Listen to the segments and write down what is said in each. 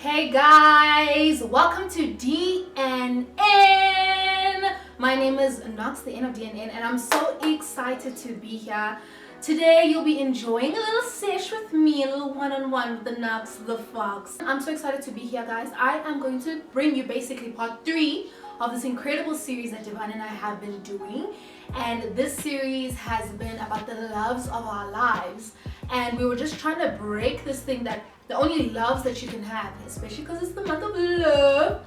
Hey guys, welcome to DNN. My name is Nox, the N of DNN, and I'm so excited to be here. Today you'll be enjoying a little sesh with me, a little one-on-one with the Nox, the Fox. I'm so excited to be here, guys. I am going to bring you basically part 3 of this incredible series that Divine and I have been doing. And this series has been about the loves of our lives. And we were just trying to break this thing that the only loves that you can have, especially because it's the month of love,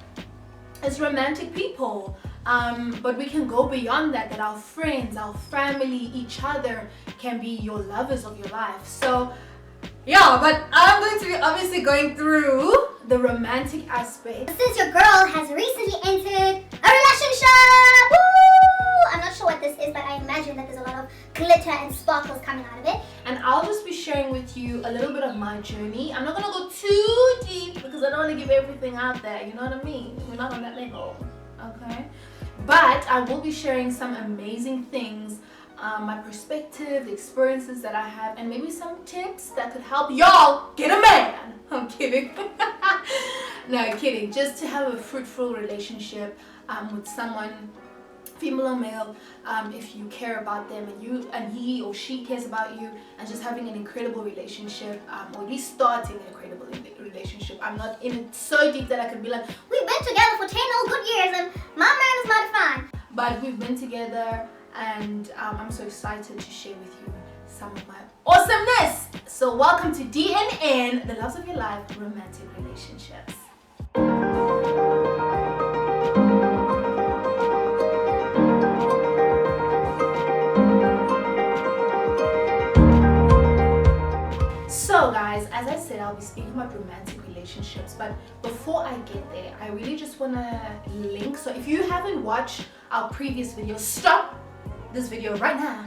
is romantic people. But we can go beyond that our friends, our family, each other can be your lovers of your life. So yeah, but I'm going to be obviously going through the romantic aspect. Since your girl has recently entered a relationship, woo! I'm not sure what this is, but I imagine that there's a lot of glitter and sparkles coming out of it. And I'll just be sharing with you a little bit of my journey. I'm not going to go too deep because I don't want to give everything out there, you know what I mean? We're not on that level, okay? But I will be sharing some amazing things, my perspective, the experiences that I have, and maybe some tips that could help y'all get a man. I'm kidding. No, kidding. Just to have a fruitful relationship with someone, female or male, if you care about them and he or she cares about you, and just having an incredible relationship, or at least starting an incredible relationship. I'm not in it so deep that I could be like, we've been together for 10 whole good years and my man is mighty fine. but we've been together, and I'm so excited to share with you some of my awesomeness. So welcome to DNN, the loves of your life, romantic relationships. So guys, as I said, I'll be speaking about romantic relationships, but before I get there, I really just want to link. So if you haven't watched our previous video, stop this video right now,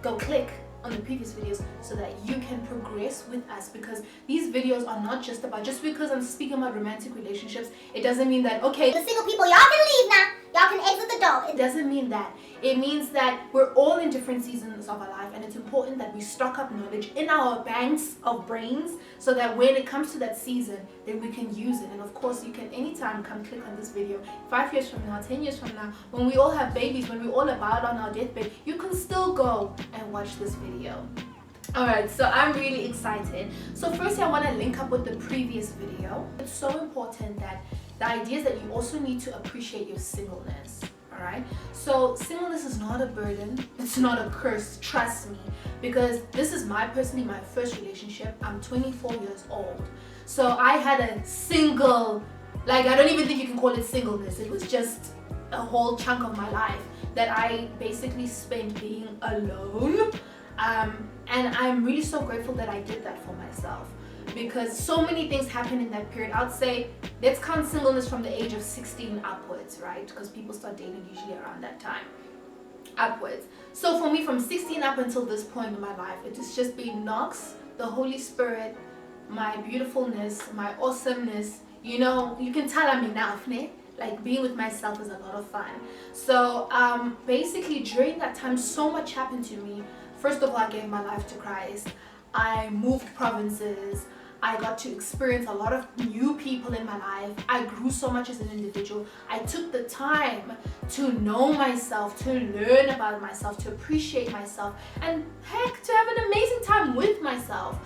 go click on the previous videos so that you can progress with us, because these videos are not just about, just because I'm speaking about romantic relationships, it doesn't mean that, okay, The single people, y'all can leave now. Y'all can exit the door. it doesn't mean that. It means that we're all in different seasons of our life, and it's important that we stock up knowledge in our banks of brains so that when it comes to that season, then we can use it. And of course, you can anytime come click on this video. 5 years from now, 10 years from now, when we all have babies, when we're all about on our deathbed, you can still go and watch this video. Alright, so I'm really excited. So firstly, I want to link up with the previous video. It's so important that the idea is that you also need to appreciate your singleness. Alright, so singleness is not a burden, it's not a curse, trust me, because this is my first relationship. I'm 24 years old, so I had a single, like, I don't even think you can call it singleness. It was just a whole chunk of my life that I basically spent being alone, and I'm really so grateful that I did that for myself, because so many things happened in that period. I would say let's count singleness from the age of 16 upwards, right? Because people start dating usually around that time upwards. So for me, from 16 up until this point in my life, it has just been Nox, the Holy Spirit, my beautifulness, my awesomeness. You know, you can tell I'm enough, ne? Like, being with myself is a lot of fun. So basically during that time, so much happened to me. First of all, I gave my life to Christ. I moved provinces. I got to experience a lot of new people in my life. I grew so much as an individual. I took the time to know myself, to learn about myself, to appreciate myself, and heck, to have an amazing time with myself.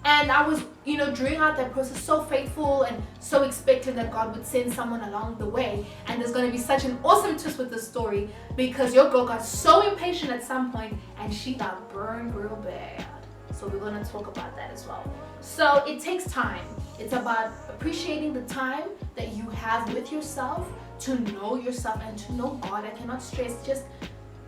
And I was, you know, during out that process, so faithful and so expectant that God would send someone along the way. And there's going to be such an awesome twist with this story, because your girl got so impatient at some point and she got burned real bad. So we're going to talk about that as well. So it takes time. It's about appreciating the time that you have with yourself, to know yourself and to know God. I cannot stress just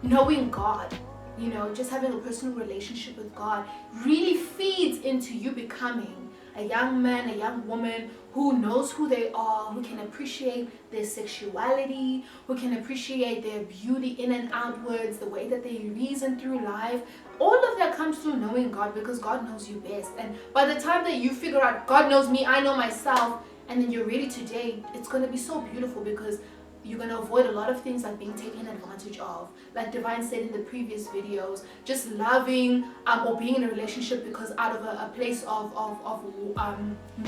knowing God. You know, just having a personal relationship with God really feeds into you becoming a young man, a young woman who knows who they are, who can appreciate their sexuality, who can appreciate their beauty in and outwards, the way that they reason through life. All of that comes through knowing God, because God knows you best. And by the time that you figure out God knows me, I know myself, and then you're ready to date, it's going to be so beautiful, because you're going to avoid a lot of things like being taken advantage of. Like Divine said in the previous videos, just loving or being in a relationship because out of a place of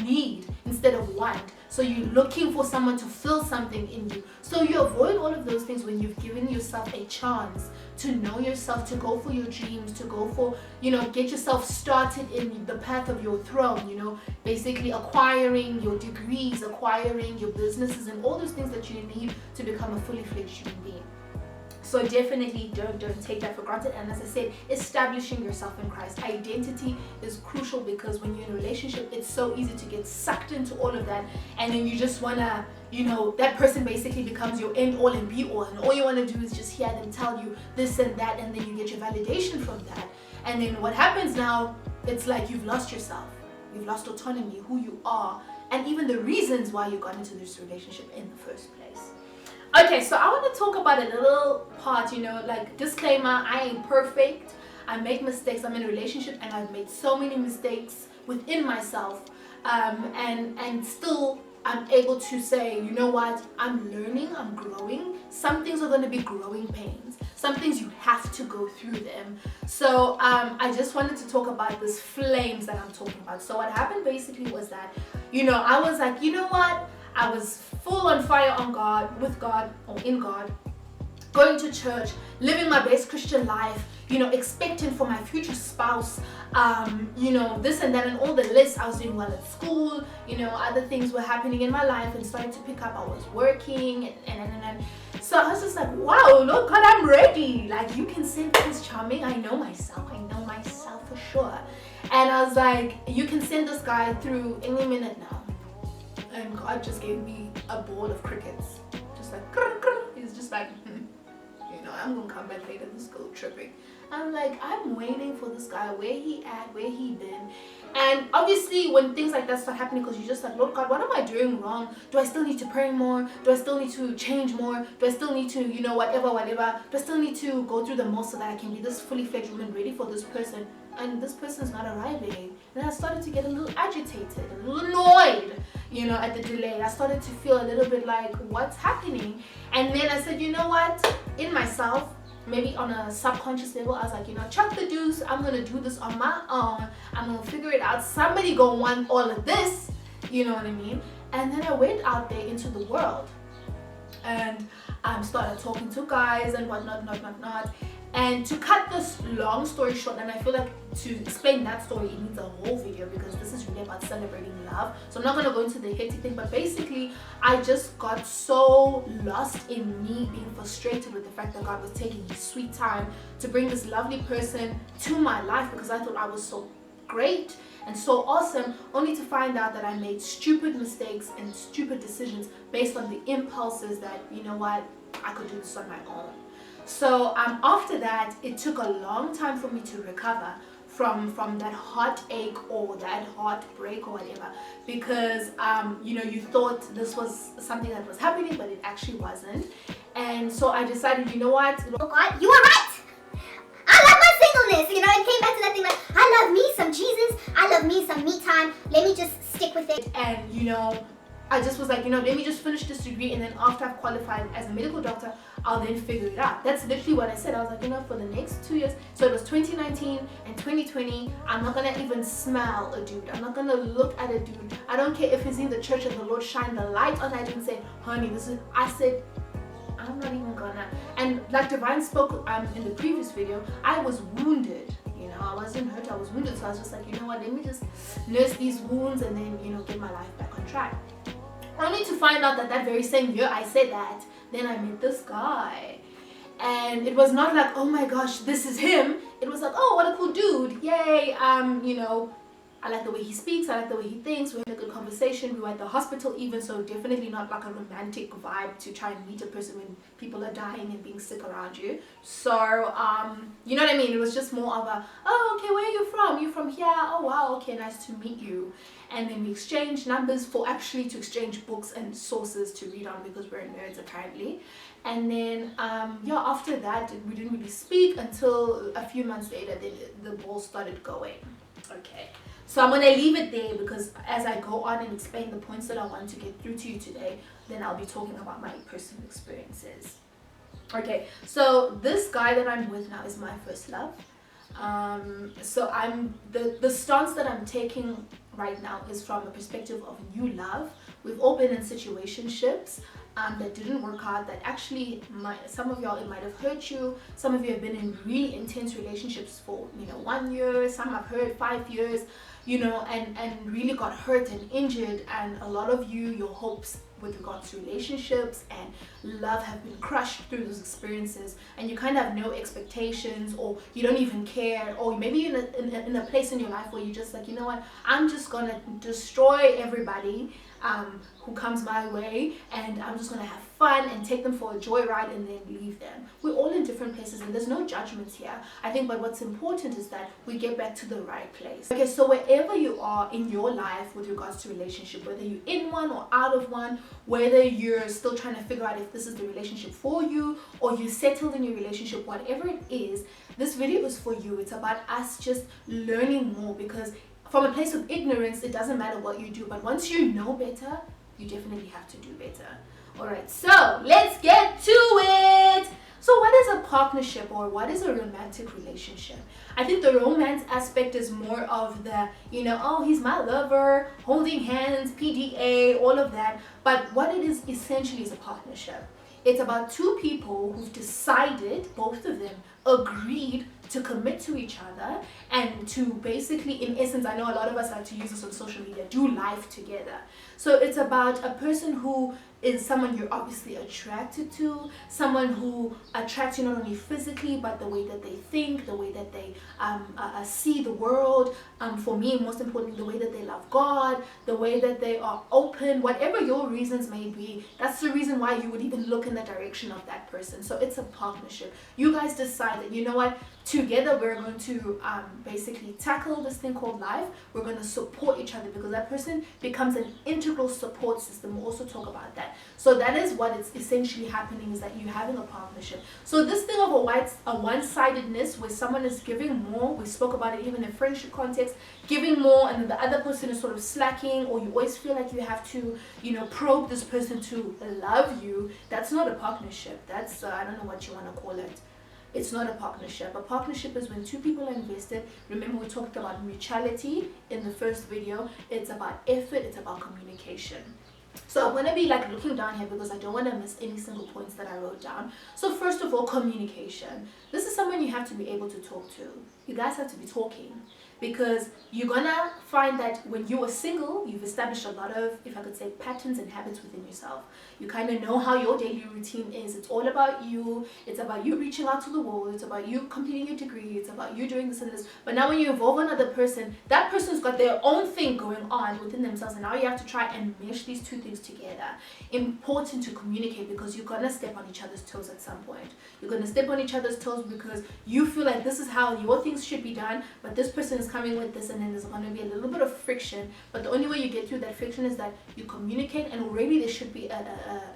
need instead of want. So you're looking for someone to fill something in you. So you avoid all of those things when you've given yourself a chance to know yourself, to go for your dreams, to go for, get yourself started in the path of your throne, basically acquiring your degrees, acquiring your businesses, and all those things that you need to become a fully fledged human being. So definitely don't take that for granted. And as I said, establishing yourself in Christ. Identity is crucial, because when you're in a relationship, it's so easy to get sucked into all of that, and then you just wanna, that person basically becomes your end all and be all, and all you want to do is just hear them tell you this and that, and then you get your validation from that. And then what happens now, it's like you've lost yourself, you've lost autonomy, who you are, and even the reasons why you got into this relationship in the first place. Okay, so I want to talk about a little part, like disclaimer, I ain't perfect, I make mistakes, I'm in a relationship and I've made so many mistakes within myself, and still I'm able to say, you know what, I'm learning, I'm growing. Some things are going to be growing pains. Some things you have to go through them. So I just wanted to talk about this flames that I'm talking about. So what happened basically was that, I was like, you know what, I was full on fire on God, with God, or in God, going to church, living my best Christian life, expecting for my future spouse, this and that, and all the lists. I was doing well at school, other things were happening in my life and starting to pick up. I was working and so I was just like, wow, Lord God, I'm ready. Like, you can send Prince Charming. I know myself for sure. And I was like, you can send this guy through any minute now. And God just gave me a ball of crickets, just like, he's just like, I'm gonna come back later to school tripping. I'm like, I'm waiting for this guy, where he at, where he been. And obviously when things like that start happening, because you're just like, Lord God, what am I doing wrong? Do I still need to pray more? Do I still need to change more? Do I still need to, whatever? Do I still need to go through the most so that I can be this fully fledged woman ready for this person? And this person's not arriving. And I started to get a little agitated, a little annoyed, at the delay. I started to feel a little bit like, what's happening? And then I said, you know what? In myself, maybe on a subconscious level, I was like, chuck the deuce. I'm going to do this on my own. I'm going to figure it out. Somebody going to want all of this. You know what I mean? And then I went out there into the world and started talking to guys and whatnot. And to cut this long story short, and I feel like to explain that story, it needs a whole video, because this is really about celebrating love. So I'm not going to go into the hectic thing, but basically, I just got so lost in me being frustrated with the fact that God was taking his sweet time to bring this lovely person to my life, because I thought I was so great and so awesome, only to find out that I made stupid mistakes and stupid decisions based on the impulses that, I could do this on my own. So after that, it took a long time for me to recover from that heartache or that heartbreak or whatever, because you thought this was something that was happening, but it actually wasn't. And so I decided, you know what, oh God, you are right. I love my singleness. It came back to that thing like, I love me some Jesus, I love me some me time, let me just stick with it. And I just was like, let me just finish this degree, and then after I've qualified as a medical doctor, I'll then figure it out. That's literally what I said. I was like, for the next 2 years, so it was 2019 and 2020, I'm not gonna even smell a dude. I'm not gonna look at a dude. I don't care if he's in the church and the Lord shine the light on. I didn't say, honey, I said, I'm not even gonna. And like Divine spoke in the previous video, I was wounded. I wasn't hurt, I was wounded. So I was just like, let me just nurse these wounds and then, get my life back on track. Only to find out that very same year I said that, then I met this guy. And it was not like, oh my gosh, this is him. It was like, oh, what a cool dude. Yay, I like the way he speaks, I like the way he thinks. We had a good conversation. We were at the hospital even, so definitely not like a romantic vibe to try and meet a person when people are dying and being sick around you. So, you know what I mean? It was just more of a, oh, okay, where are you from? You from here? Oh, wow, okay, nice to meet you. And then we exchanged numbers to exchange books and sources to read on, because we're nerds apparently. And then, after that, we didn't really speak until a few months later, then the ball started going. Okay. So I'm going to leave it there because as I go on and explain the points that I want to get through to you today, then I'll be talking about my personal experiences. Okay, so this guy that I'm with now is my first love. So I'm the stance that I'm taking right now is from a perspective of new love. We've all been in situationships that didn't work out, that actually some of y'all, it might have hurt you. Some of you have been in really intense relationships for 1 year, some have heard 5 years, and really got hurt and injured, and a lot of you, your hopes with regards to relationships and love have been crushed through those experiences, and you kind of have no expectations, or you don't even care, or maybe you're in a place in your life where you're just like, you know what, I'm just gonna destroy everybody who comes my way, and I'm just gonna have fun and take them for a joyride and then leave them. We're all in different places and there's no judgments here, I think, but what's important is that we get back to the right place. Okay, so wherever you are in your life with regards to relationship, whether you're in one or out of one, whether you're still trying to figure out if this is the relationship for you, or you settled in your relationship, whatever it is, this video is for you. It's about us just learning more, because from a place of ignorance, it doesn't matter what you do, but once you know better, you definitely have to do better. Alright, so let's get to it. So what is a partnership, or what is a romantic relationship? I think the romance aspect is more of the, oh, he's my lover, holding hands, PDA, all of that. But what it is essentially is a partnership. It's about two people who've decided, both of them agreed to commit to each other and to basically, in essence, I know a lot of us like to use this on social media, do life together. So it's about a person who is someone you're obviously attracted to, someone who attracts you not only physically, but the way that they think, the way that they see the world. For me, most importantly, the way that they love God, the way that they are open, whatever your reasons may be, that's the reason why you would even look in the direction of that person. So it's a partnership. You guys decide that, you know what, together we're going to basically tackle this thing called life. We're going to support each other, because that person becomes an integral support system. We'll also talk about that. So that is what is essentially happening, is that you're having a partnership. So this thing of a one-sidedness where someone is giving more, we spoke about it even in friendship context, giving more and then the other person is sort of slacking, or you always feel like you have to, probe this person to love you, that's not a partnership. That's, I don't know what you want to call it. It's not a partnership. A partnership is when two people are invested. Remember, we talked about mutuality in the first video. It's about effort, it's about communication. So I'm going to be looking down here because I don't want to miss any single points that I wrote down. So first of all, communication. This is someone you have to be able to talk to. You guys have to be talking, because you're gonna find that when you are single, you've established a lot of, if I could say, patterns and habits within yourself. You kind of know how your daily routine is. It's all about you. It's about you reaching out to the world. It's about you completing your degree. It's about you doing this and this. But now when you involve another person, that person's got their own thing going on within themselves, and now you have to try and mesh these two things together. Important to communicate, because you're gonna step on each other's toes at some point. You're gonna step on each other's toes because you feel like this is how your things should be done, but this person is coming with this, and then there's gonna be a little bit of friction. But the only way you get through that friction is that you communicate, and already there should be an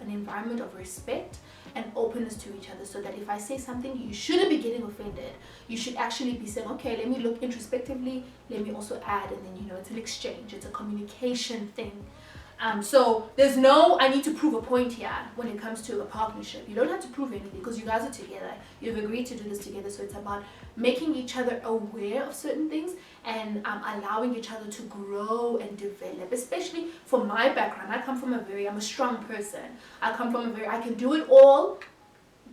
environment of respect and openness to each other, so that if I say something, you shouldn't be getting offended. You should actually be saying, okay, let me look introspectively, let me also add, and then it's an exchange, it's a communication thing. So there's no I need to prove a point here when it comes to a partnership. You don't have to prove anything, because you guys are together. You've agreed to do this together. So it's about making each other aware of certain things and allowing each other to grow and develop. Especially for my background, I'm a strong person. I can do it all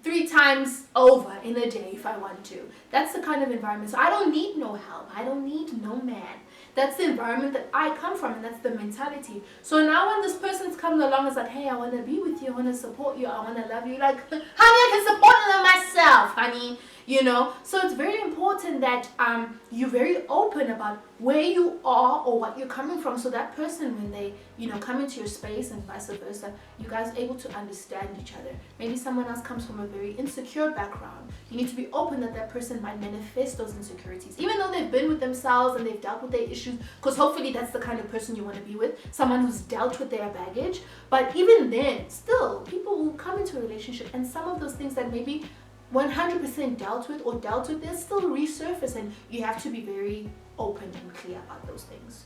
3 times over in a day if I want to. That's the kind of environment. So I don't need no help. I don't need no man. That's the environment that I come from, and that's the mentality. So now when this person's coming along, it's like, hey, I want to be with you, I want to support you, I want to love you. Like, honey, I can support myself, honey. So it's very important that you're very open about where you are or what you're coming from, so that person, when they come into your space and vice versa, you guys are able to understand each other. Maybe someone else comes from a very insecure background. You need to be open that person might manifest those insecurities, even though they've been with themselves and they've dealt with their issues, because hopefully that's the kind of person you want to be with, someone who's dealt with their baggage. But even then, still, people will come into a relationship, and some of those things that maybe 100% dealt with, they still resurface, and you have to be very open and clear about those things.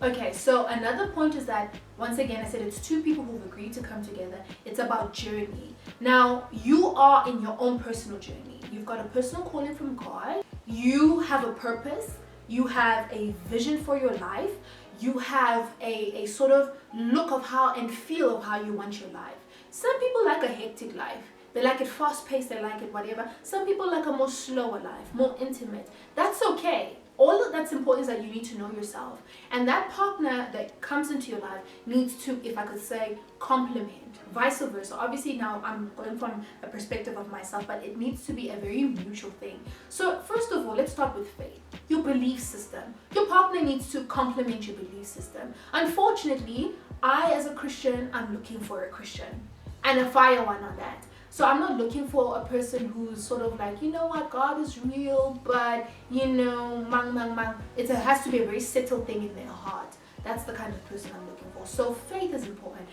Okay, so another point is that, once again, I said it's two people who've agreed to come together. It's about journey. Now, you are in your own personal journey. You've got a personal calling from God. You have a purpose. You have a vision for your life. You have a sort of look of how and feel of how you want your life. Some people like a hectic life. They like it fast-paced, they like it whatever. Some people like a more slower life, more intimate. That's okay. All that's important is that you need to know yourself. And that partner that comes into your life needs to, if I could say, complement, vice versa. Obviously now I'm going from a perspective of myself, but it needs to be a very mutual thing. So first of all, let's start with faith. Your belief system. Your partner needs to complement your belief system. Unfortunately, I as a Christian, I'm looking for a Christian. And a fire one on that. So I'm not looking for a person who's sort of like, you know what, God is real, but you know, mang. It has to be a very settled thing in their heart. That's the kind of person I'm looking for. So faith is important.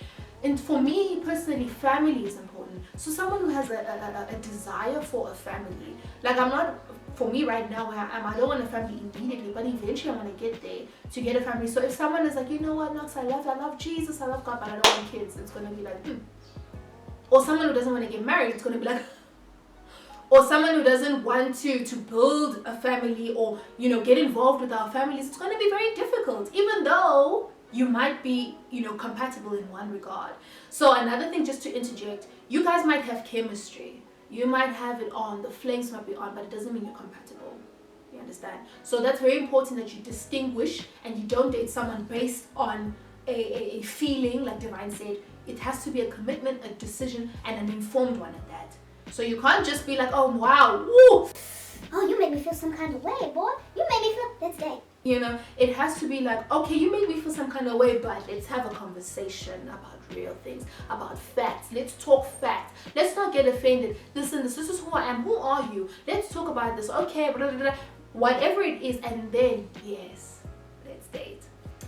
And for me personally, family is important. So someone who has a desire for a family. Like for me right now where I don't want a family immediately, but eventually I want to get there to get a family. So if someone is like, you know what, Knox, I love Jesus, I love God, but I don't want kids, it's going to be like, Or someone who doesn't want to get married, it's going to be like, or someone who doesn't want to build a family or, you know, get involved with our families, it's going to be very difficult, even though you might be, you know, compatible in one regard. So another thing, just to interject, you guys might have chemistry. You might have it on, the flames might be on, but it doesn't mean you're compatible. You understand? So that's very important that you distinguish and you don't date someone based on a feeling, like Divine said. It has to be a commitment, a decision, and an informed one at that. So you can't just be like, oh wow, woo! Oh, you made me feel some kind of way, boy. You made me feel, let's date. You know, it has to be like, okay, you made me feel some kind of way, but let's have a conversation about real things, about facts. Let's talk facts. Let's not get offended. This is who I am. Who are you? Let's talk about this. Okay, blah, blah, blah. Whatever it is, and then, yes, let's date.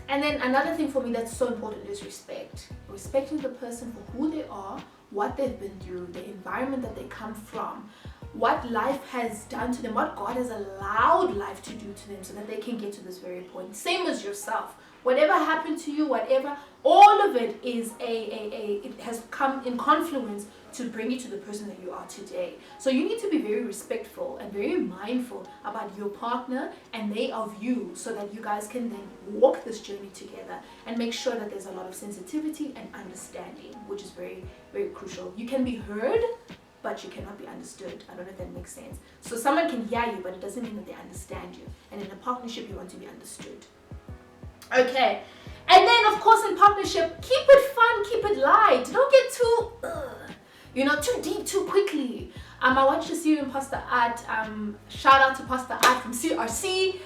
And then another thing for me that's so important is respect. Respecting the person for who they are, what they've been through, the environment that they come from, what life has done to them, what God has allowed life to do to them so that they can get to this very point. Same as yourself. Whatever happened to you, whatever, all of it is it has come in confluence to bring you to the person that you are today. So you need to be very respectful and very mindful about your partner and they of you, so that you guys can then walk this journey together and make sure that there's a lot of sensitivity and understanding, which is very, very crucial. You can be heard, but you cannot be understood. I don't know if that makes sense. So someone can hear you, but it doesn't mean that they understand you. And in a partnership, you want to be understood. Okay. And then, of course, in partnership, keep it fun, keep it light. Don't get too, too deep too quickly. I watched a series on Pastor Art. Shout out to Pastor Art from CRC.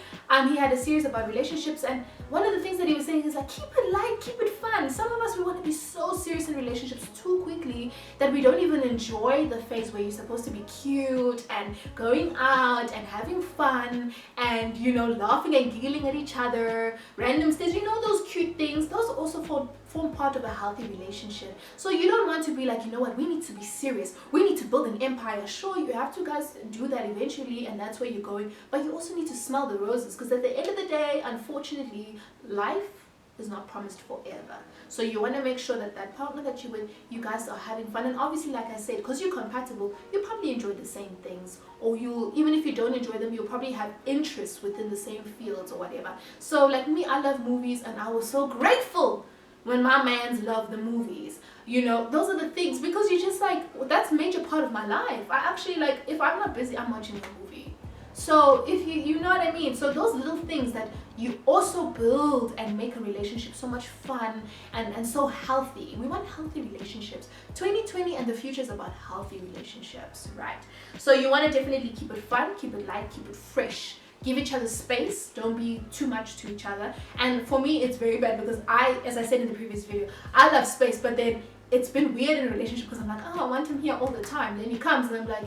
He had a series about relationships, and one of the things that he was saying is like, keep it light, keep it fun. Some of us, we want to be so serious in relationships too quickly that we don't even enjoy the phase where you're supposed to be cute and going out and having fun and, you know, laughing and giggling at each other, random things, you know, those cute things. Those also form part of a healthy relationship. So you don't want to be like, you know what, we need to be serious. We need to build an empire. Sure, you have to guys do that eventually, and that's where you're going. But you also need to smell the roses, because at the end of the day, unfortunately, life is not promised forever. So you want to make sure that that partner that you're with, you guys are having fun. And obviously, like I said, because you're compatible, you probably enjoy the same things, or even if you don't enjoy them, you'll probably have interests within the same fields or whatever. So like me, I love movies, and I was so grateful when my mans love the movies. You know, those are the things, because you just like, well, that's a major part of my life. I actually, like, if I'm not busy, I'm watching a movie. So if you know what I mean. So those little things that you also build and make a relationship so much fun and so healthy. We want healthy relationships. 2020 and the future is about healthy relationships, right? So you want to definitely keep it fun, keep it light, keep it fresh. Give each other space. Don't be too much to each other. And for me, it's very bad because as I said in the previous video, I love space, but then it's been weird in a relationship because I'm like, oh, I want him here all the time. Then he comes and I'm like,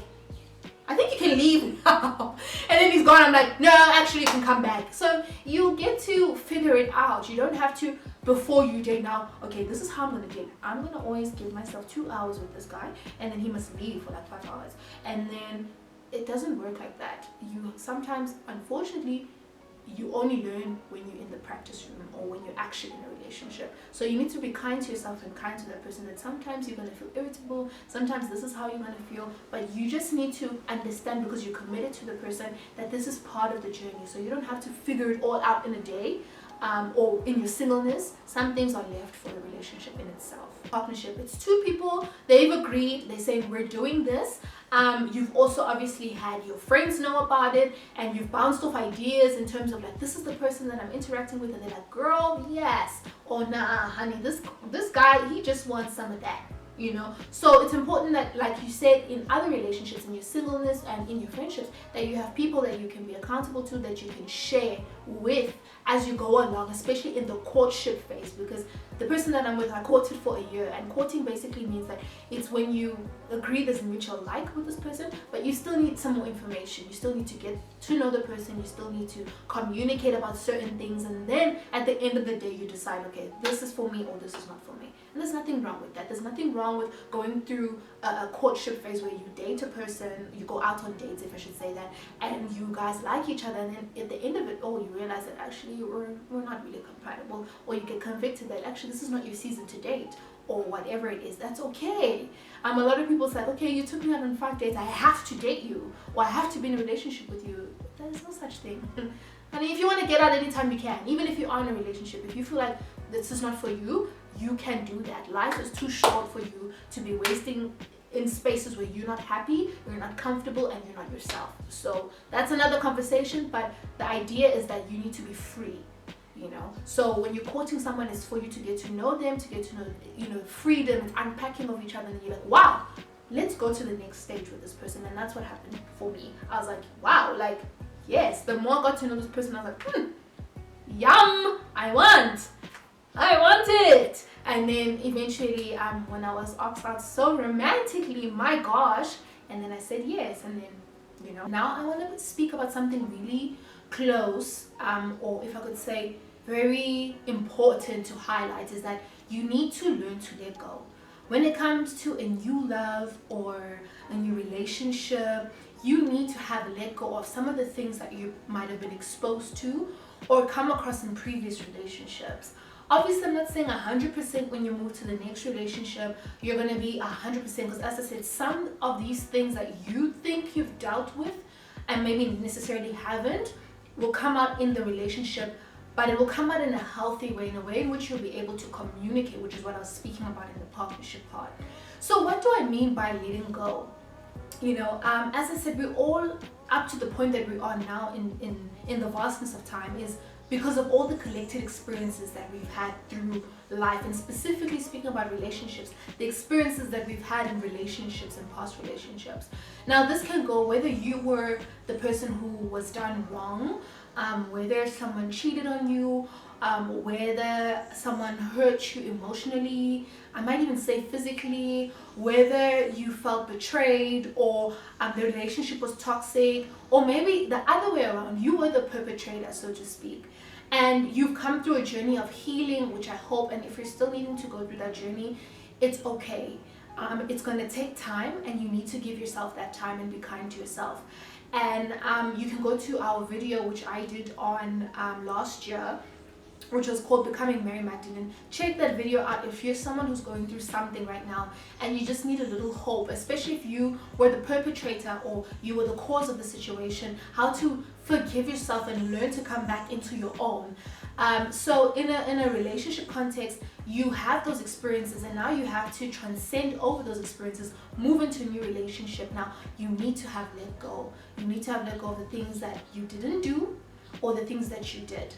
I think you can leave now. And then he's gone. I'm like, no, actually you can come back. So you get to figure it out. You don't have to, before you date now, okay, this is how I'm going to date. I'm going to always give myself 2 hours with this guy, and then he must leave for like 5 hours. And then it doesn't work like that. You sometimes, unfortunately, you only learn when you're in the practice room or when you're actually in a relationship. So you need to be kind to yourself and kind to that person, that sometimes you're going to feel irritable, sometimes this is how you're going to feel, but you just need to understand, because you're committed to the person, that this is part of the journey. So you don't have to figure it all out in a day. Or in your singleness, some things are left for the relationship in itself. Partnership, it's two people, they've agreed, they say we're doing this. You've also obviously had your friends know about it, and you've bounced off ideas in terms of like, this is the person that I'm interacting with, and they're like, girl, yes, or nah, honey, this guy, he just wants some of that. You know, so it's important that, like you said, in other relationships, in your singleness and in your friendships, that you have people that you can be accountable to, that you can share with as you go along, especially in the courtship phase. Because the person that I'm with, I courted for a year, and courting basically means that it's when you agree there's a mutual like with this person, but you still need some more information. You still need to get to know the person, you still need to communicate about certain things, and then at the end of the day you decide, okay, this is for me or this is not for me. And there's nothing wrong with that. There's nothing wrong with going through a courtship phase where you date a person, you go out on dates, if I should say that, and you guys like each other, and then at the end of it all you realize that actually we're not really compatible, or you get convicted that actually this is not your season to date, or whatever it is. That's okay. A lot of people say, okay, you took me out on 5 dates, I have to date you, or I have to be in a relationship with you. There's no such thing. I mean, if you want to get out anytime you can, even if you are in a relationship, if you feel like this is not for you, you can do that. Life is too short for you to be wasting in spaces where you're not happy, you're not comfortable, and you're not yourself. So that's another conversation, but the idea is that you need to be free. You know, so when you're courting someone, it's for you to get to know them, to get to know, you know, freedom, unpacking of each other, and you're like, wow, let's go to the next stage with this person. And that's what happened for me. I was like, wow, like, yes, the more I got to know this person, I was like, yum, I want it. And then eventually, when I was asked out so romantically, my gosh, and then I said yes. And then, you know, now I want to speak about something really close, or if I could say very important to highlight, is that you need to learn to let go. When it comes to a new love or a new relationship, you need to have let go of some of the things that you might have been exposed to or come across in previous relationships. Obviously, I'm not saying 100% when you move to the next relationship, you're going to be 100%, because as I said, some of these things that you think you've dealt with and maybe necessarily haven't will come out in the relationship, but it will come out in a healthy way, in a way in which you'll be able to communicate, which is what I was speaking about in the partnership part. So what do I mean by letting go? You know, as I said, we're all up to the point that we are now in the vastness of time is because of all the collected experiences that we've had through life, and specifically speaking about relationships, the experiences that we've had in relationships and past relationships. Now this can go whether you were the person who was done wrong, whether someone cheated on you, whether someone hurt you emotionally, I might even say physically, whether you felt betrayed, or the relationship was toxic, or maybe the other way around, you were the perpetrator, so to speak. And you've come through a journey of healing, which I hope, and if you're still needing to go through that journey, it's okay. It's going to take time, and you need to give yourself that time and be kind to yourself. And you can go to our video, which I did on last year, which was called Becoming Mary Magdalene. Check that video out if you're someone who's going through something right now and you just need a little hope, especially if you were the perpetrator or you were the cause of the situation, how to forgive yourself and learn to come back into your own. So in a relationship context, you have those experiences, and now you have to transcend over those experiences, move into a new relationship. Now you need to have let go. You need to have let go of the things that you didn't do or the things that you did.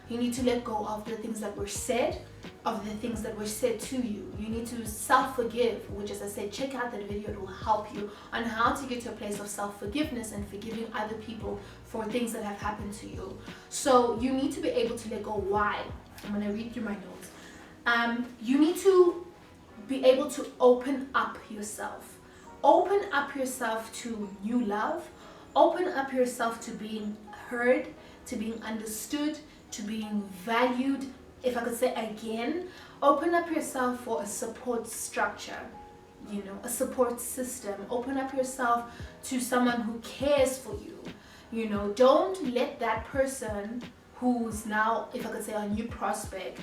You need to let go of the things that were said, of the things that were said to you. You need to self-forgive, which, as I said, check out that video. It will help you on how to get to a place of self-forgiveness and forgiving other people for things that have happened to you. So you need to be able to let go. Why? I'm going to read through my notes. You need to be able to open up yourself. Open up yourself to new love. Open up yourself to being heard, to being understood, to being valued. If I could say again, open up yourself for a support structure, you know, a support system. Open up yourself to someone who cares for you. You know, don't let that person who's now, if I could say, a new prospect,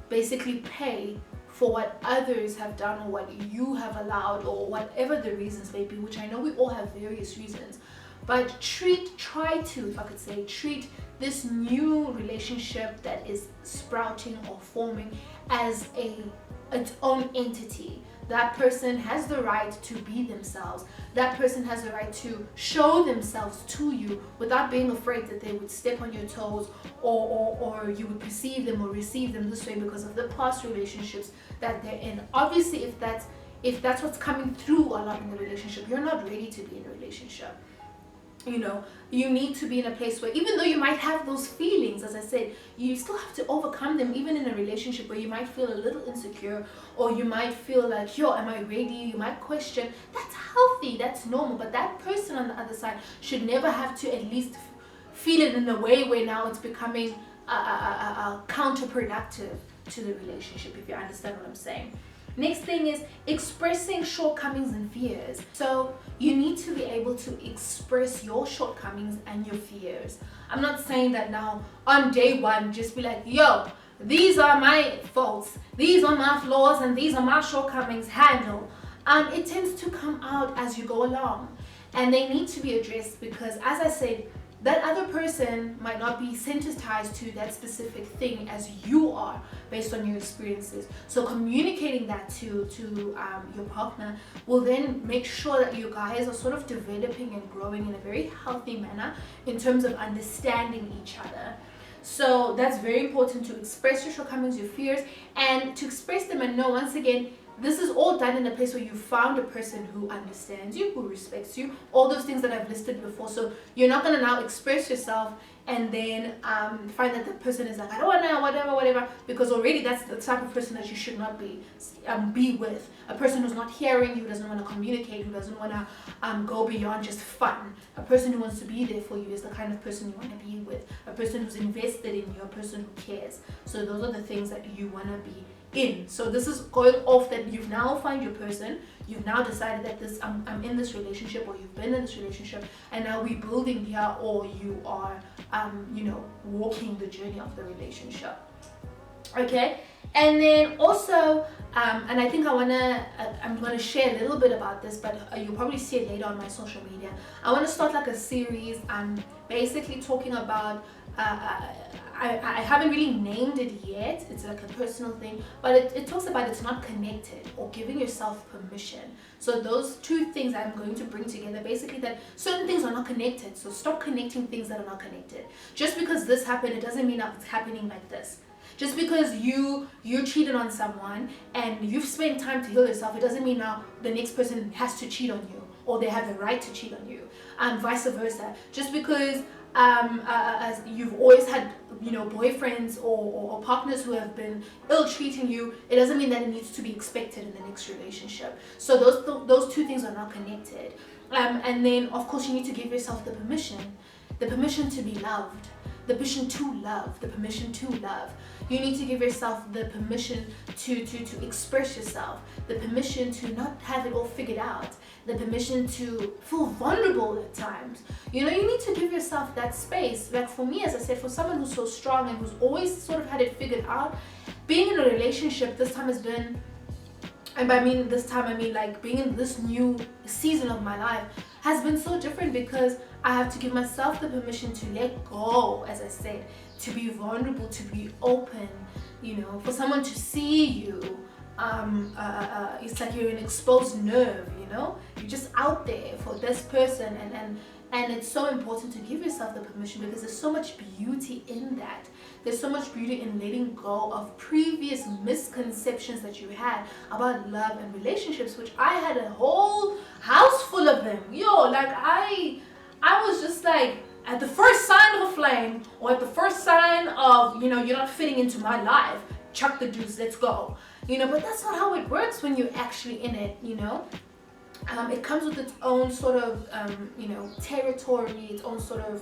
basically pay for what others have done or what you have allowed or whatever the reasons may be, which I know we all have various reasons. But try to, if I could say, treat this new relationship that is sprouting or forming as its own entity. That person has the right to be themselves. That person has the right to show themselves to you without being afraid that they would step on your toes or you would perceive them or receive them this way because of the past relationships that they're in. Obviously, if that's what's coming through a lot in the relationship, you're not ready to be in a relationship. You know, you need to be in a place where, even though you might have those feelings, as I said, you still have to overcome them, even in a relationship where you might feel a little insecure, or you might feel like, yo, am I ready? You might question. That's healthy, that's normal. But that person on the other side should never have to at least feel it in a way where now it's becoming counterproductive to the relationship, if you understand what I'm saying. Next thing is expressing shortcomings and fears. So you need to be able to express your shortcomings and your fears. I'm not saying that now on day one, just be like, yo, these are my faults, these are my flaws, and these are my shortcomings, handle. It tends to come out as you go along, and they need to be addressed because, as I said, that other person might not be sensitized to that specific thing as you are based on your experiences. So communicating that to your partner will then make sure that you guys are sort of developing and growing in a very healthy manner in terms of understanding each other. So that's very important, to express your shortcomings, your fears, and to express them and know, once again, this is all done in a place where you found a person who understands you, who respects you, all those things that I've listed before. So you're not going to now express yourself and then find that the person is like, I don't want to, whatever, because already that's the type of person that you should not be with. A person who's not hearing you, doesn't want to communicate, who doesn't want to go beyond just fun. A person who wants to be there for you is the kind of person you want to be with. A person who's invested in you, a person who cares. So those are the things that you want to be in. So this is going off that you've now found your person, you've now decided that this I'm in this relationship, or you've been in this relationship, and now we're building here, or you are walking the journey of the relationship. Okay, and then also and I think I'm gonna share a little bit about this, but you'll probably see it later on my social media. I want to start like a series basically talking about I haven't really named it yet. It's like a personal thing, but it talks about it's not connected, or giving yourself permission. So those two things I'm going to bring together, basically that certain things are not connected. So stop connecting things that are not connected. Just because this happened, it doesn't mean that it's happening like this. Just because you cheated on someone and you've spent time to heal yourself, it doesn't mean now the next person has to cheat on you, or they have the right to cheat on you, and vice versa. Just because as you've always had boyfriends or partners who have been ill-treating you, it doesn't mean that it needs to be expected in the next relationship. So those two things are not connected. And then of course you need to give yourself the permission to be loved, the permission to love, the permission to love. You need to give yourself the permission to express yourself, the permission to not have it all figured out, the permission to feel vulnerable at times. You need to give yourself that space. Like for me, as I said, for someone who's so strong and who's always sort of had it figured out, being in a relationship this time has been, and by this time I mean like being in this new season of my life, has been so different, because I have to give myself the permission to let go, as I said, to be vulnerable, to be open, for someone to see you. It's like you're an exposed nerve, you're just out there for this person, and it's so important to give yourself the permission, because there's so much beauty in that. There's so much beauty in letting go of previous misconceptions that you had about love and relationships, which I had a whole house full of them. I was just like, at the first sign of a flame, or at the first sign of, you're not fitting into my life, chuck the deuce, let's go. But that's not how it works when you're actually in it, It comes with its own sort of, territory, its own sort of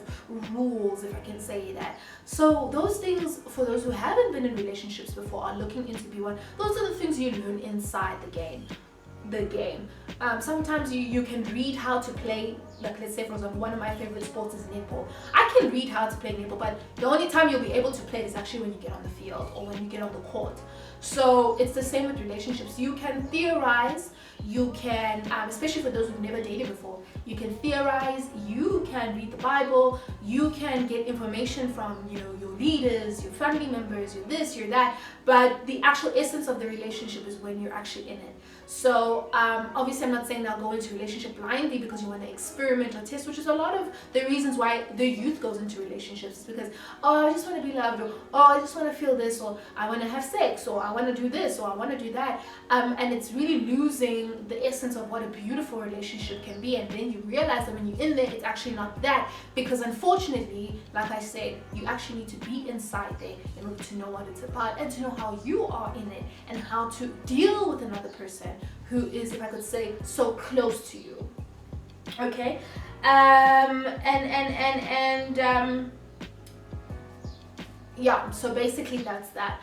rules, if I can say that. So those things, for those who haven't been in relationships before, are looking into B1, those are the things you learn inside the game. Sometimes you can read how to play like let's say for example, one of my favorite sports is netball. I can read how to play netball, but the only time you'll be able to play it is actually when you get on the field or when you get on the court. So it's the same with relationships. You can theorize, you can, especially for those who've never dated before, you can theorize, you can read the Bible, you can get information from, you know, your leaders, your family members, your this, your that, but the actual essence of the relationship is when you're actually in it. So obviously I'm not saying now go into a relationship blindly because you want to experiment or test, which is a lot of the reasons why the youth goes into relationships. It's because, oh, I just want to be loved, or oh, I just want to feel this, or I want to have sex, or I want to do this, or I want to do that, and it's really losing the essence of what a beautiful relationship can be. And then you realize that when you're in there, it's actually not that, because unfortunately, like I said, you actually need to be inside there in order to know what it's about and to know how you are in it and how to deal with another person who is, if I could say, so close to you. Okay, yeah, so basically that's that.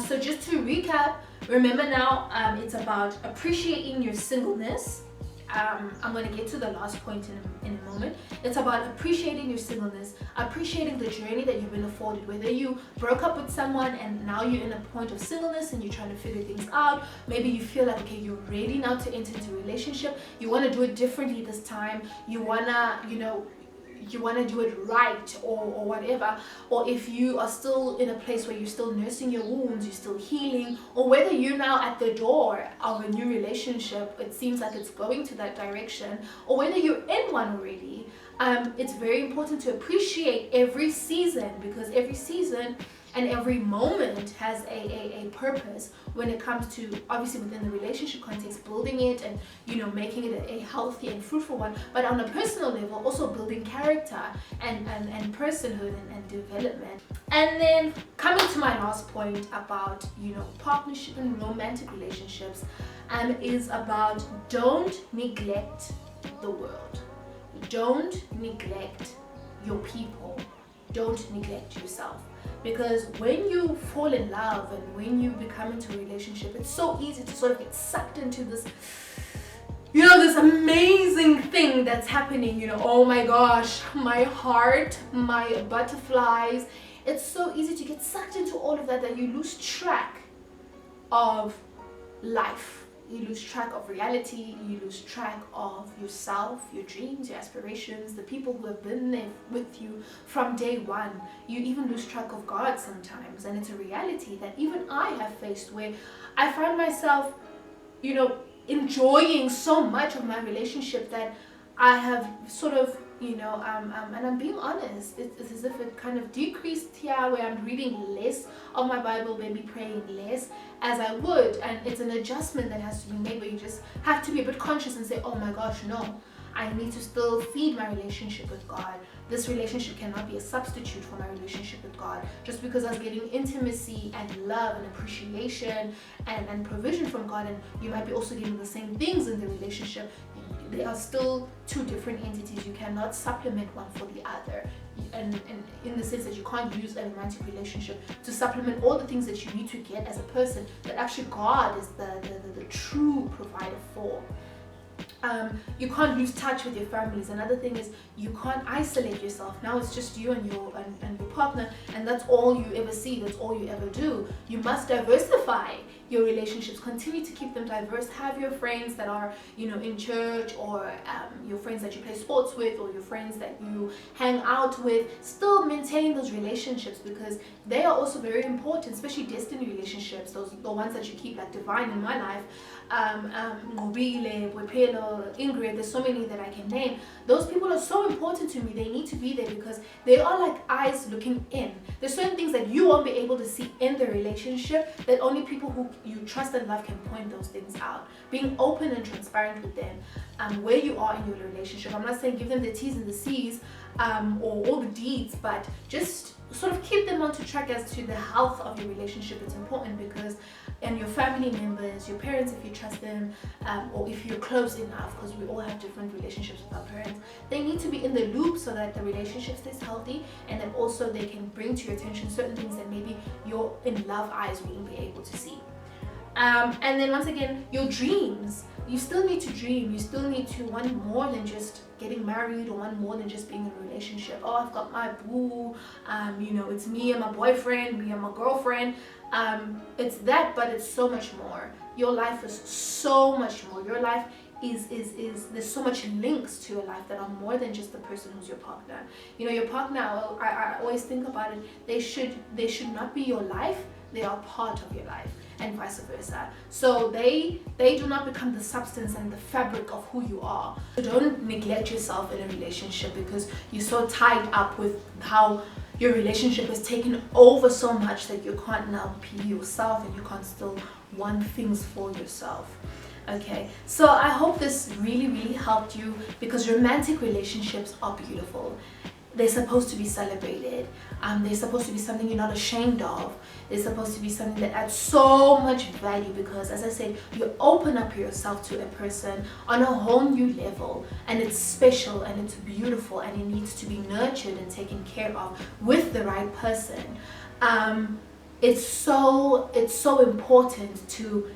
So just to recap, remember now, it's about appreciating your singleness. I'm going to get to the last point in a moment. It's about appreciating your singleness, appreciating the journey that you've been afforded, whether you broke up with someone and now you're in a point of singleness and you're trying to figure things out. Maybe you feel like, okay, you're ready now to enter into a relationship. You want to do it differently this time. You want to, you want to do it right or whatever, or if you are still in a place where you're still nursing your wounds, you're still healing, or whether you're now at the door of a new relationship, it seems like it's going to that direction, or whether you're in one already, it's very important to appreciate every season, because every season and every moment has a purpose when it comes to, obviously within the relationship context, building it and making it a healthy and fruitful one, but on a personal level also building character and personhood and development. And then coming to my last point about partnership and romantic relationships, is about don't neglect the world, don't neglect your people, don't neglect yourself. Because when you fall in love and when you become into a relationship, it's so easy to sort of get sucked into this, this amazing thing that's happening, oh my gosh, my heart, my butterflies. It's so easy to get sucked into all of that you lose track of life. You lose track of reality, you lose track of yourself, your dreams, your aspirations, the people who have been there with you from day one. You even lose track of God sometimes, and it's a reality that even I have faced, where I find myself, enjoying so much of my relationship that I have sort of, and I'm being honest, it's as if it kind of decreased here, where I'm reading less of my Bible, maybe praying less as I would, and it's an adjustment that has to be made, where you just have to be a bit conscious and say, oh my gosh, no, I need to still feed my relationship with God. This relationship cannot be a substitute for my relationship with God. Just because I was getting intimacy and love and appreciation and provision from God, and you might be also getting the same things in the relationship, they are still two different entities. You cannot supplement one for the other. And in the sense that you can't use a romantic relationship to supplement all the things that you need to get as a person, that actually God is the true provider for. You can't lose touch with your families. Another thing is you can't isolate yourself. Now it's just you and your partner, and that's all you ever see, that's all you ever do. You must diversify your relationships, continue to keep them diverse. Have your friends that are in church, or your friends that you play sports with, or your friends that you hang out with. Still maintain those relationships, because they are also very important, especially destiny relationships, the ones that you keep, like Divine in my life, Ngobile, Wepelo, Ingrid, there's so many that I can name. Those people are so important to me. They need to be there because they are like eyes looking in. There's certain things that you won't be able to see in the relationship, that only people who you trust and love can point those things out. Being open and transparent with them, where you are in your relationship. I'm not saying give them the T's and the C's, or all the deeds, but just sort of keep them on track as to the health of your relationship. It's important because, and your family members, your parents, if you trust them, or if you're close enough, because we all have different relationships with our parents, they need to be in the loop so that the relationship stays healthy, and then also they can bring to your attention certain things that maybe your in love eyes wouldn't be able to see. And then once again, your dreams. you still need to dream. You still need to want more than just getting married, or want more than just being in a relationship. Oh, I've got my boo, it's me and my boyfriend, me and my girlfriend. It's that, but it's so much more. Your life is so much more. Your life is there's so much links to your life that are more than just the person who's your partner. Your partner, I always think about it, they should not be your life, they are part of your life, and vice versa. So they do not become the substance and the fabric of who you are. So don't neglect yourself in a relationship because you're so tied up with how your relationship has taken over so much that you can't now be yourself, and you can't still want things for yourself. Okay, so I hope this really helped you, because romantic relationships are beautiful. They're supposed to be celebrated. They're supposed to be something you're not ashamed of. They're supposed to be something that adds so much value, because, as I said, you open up yourself to a person on a whole new level, and it's special and it's beautiful, and it needs to be nurtured and taken care of with the right person. It's so important to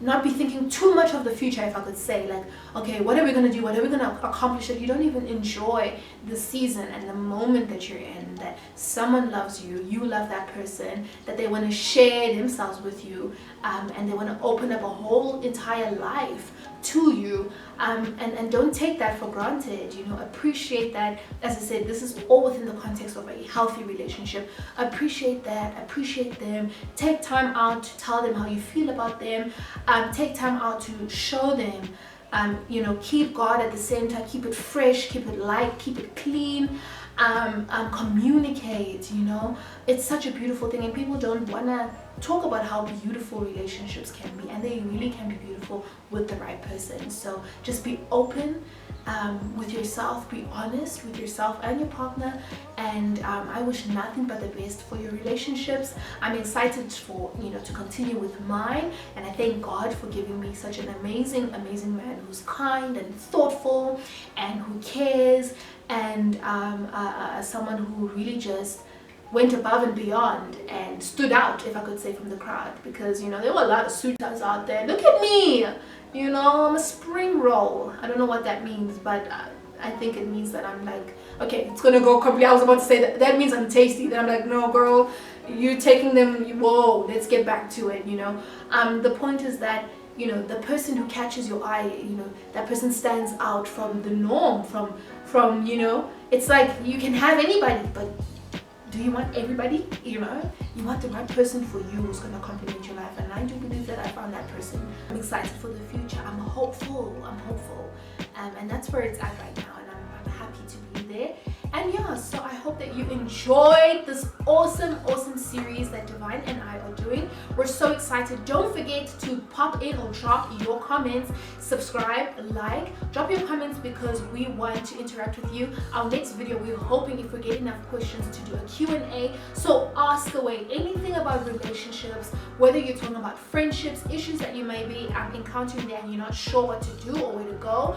not be thinking too much of the future, if I could say, like, okay, what are we going to do, what are we going to accomplish, that you don't even enjoy the season and the moment that you're in, that someone loves you, you love that person, that they want to share themselves with you, and they want to open up a whole entire life to you, and don't take that for granted. Appreciate that. As I said, this is all within the context of a healthy relationship. Appreciate that, appreciate them, take time out to tell them how you feel about them, take time out to show them, keep God at the same time, keep it fresh, keep it light, keep it clean, communicate. It's such a beautiful thing, and people don't want to talk about how beautiful relationships can be, and they really can be beautiful with the right person. So just be open with yourself, be honest with yourself and your partner, and I wish nothing but the best for your relationships. I'm excited for to continue with mine, and I thank God for giving me such an amazing man who's kind and thoughtful and who cares, and someone who really just went above and beyond and stood out, if I could say, from the crowd, because there were a lot of suitors out there. Look at me, I'm a spring roll. I don't know what that means, but I think it means that I'm like, okay, it's gonna go completely. I was about to say that means I'm tasty. Then I'm like, no girl, you're taking them, whoa, let's get back to it. The point is that the person who catches your eye, that person stands out from the norm, from it's like you can have anybody, but do you want everybody? You want the right person for you who's going to complement your life, and I do believe that I found that person. I'm excited for the future. I'm hopeful, and that's where it's at right now, and I'm happy to be there. And yeah, so I hope that you enjoyed this awesome series that Divine and I are doing. We're so excited. Don't forget to pop in or drop your comments, subscribe, drop your comments, because we want to interact with you. Our next video, we're hoping, if we get enough questions, to do a Q&A. So ask away anything about relationships, whether you're talking about friendships, issues that you may be encountering there and you're not sure what to do or where to go,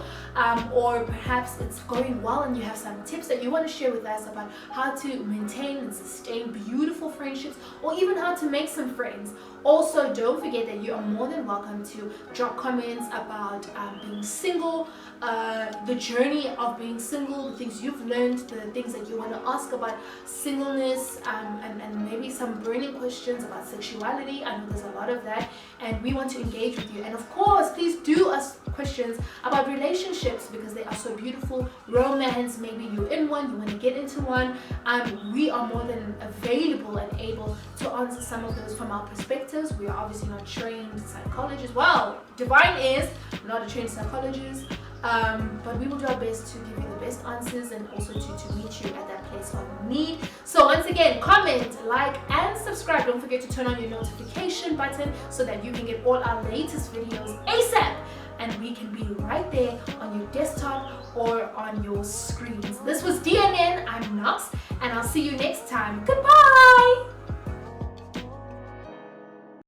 or perhaps it's going well and you have some tips that you want to share with us about how to maintain and sustain beautiful friendships, or even how to make some friends. Also, don't forget that you are more than welcome to drop comments about being single, the journey of being single, the things you've learned, the things that you want to ask about singleness, and maybe some burning questions about sexuality. I know there's a lot of that, and we want to engage with you. And of course, please do ask questions about relationships, because they are so beautiful. Romance, maybe you're in one, you want to get into one. We are more than available and able to answer some of those from our perspectives. We are obviously not trained psychologists. Well, Divine is not a trained psychologist, but we will do our best to give you the best answers, and also to meet you at that place of need. So once again, comment, and subscribe. Don't forget to turn on your notification button so that you can get all our latest videos ASAP, and we can be right there on your desktop or on your screens. This was DNN. I'm Nox, and I'll see you next time. Goodbye.